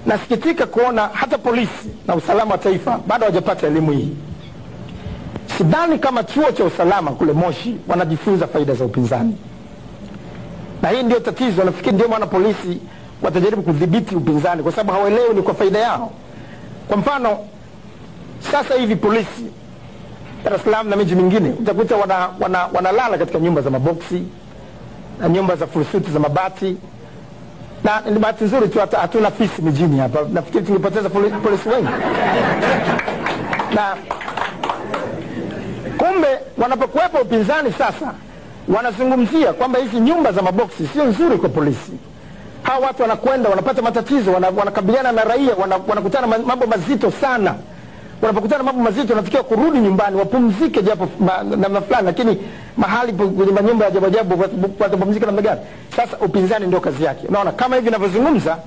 nasikitika kuona hata polisi na usalama wa taifa bado hawajapata elimu hii. Sidhani kama chuo cha usalama kule Moshi wanajifunza faida za upinzani. Na hii ndio tatizo. Nafikiri ndio maana polisi watajaribu kudhibiti upinzani, kwa sababu hawaelewi ni kwa faida yao. Kwa sasa hivi polisi Dar es Salaam na miji mingine utakuta wanalala katika nyumba za maboksi na nyumba za furusuti za mabati. Na ni bahati nzuri tu hatuna fisi mijini hapa. Nafikiri tungepoteza polisi wengi. Na kumbe wanapokuwepo upinzani sasa wanazungumzia kwamba hizi nyumba za maboksi sio nzuri kwa polisi. Hawa watu wanakwenda wanapata matatizo, wanakabiliana na raia, wanakutana mambo mazito sana. Wanapokutana mambo mazito wanafikia kurudi nyumbani wapumzike japo namna fulani, lakini mahali kwenye nyumba ya ajabu watapumzika namna gani? Sasa upinzani ndio kazi yake. Unaona kama hivi ninavyozungumza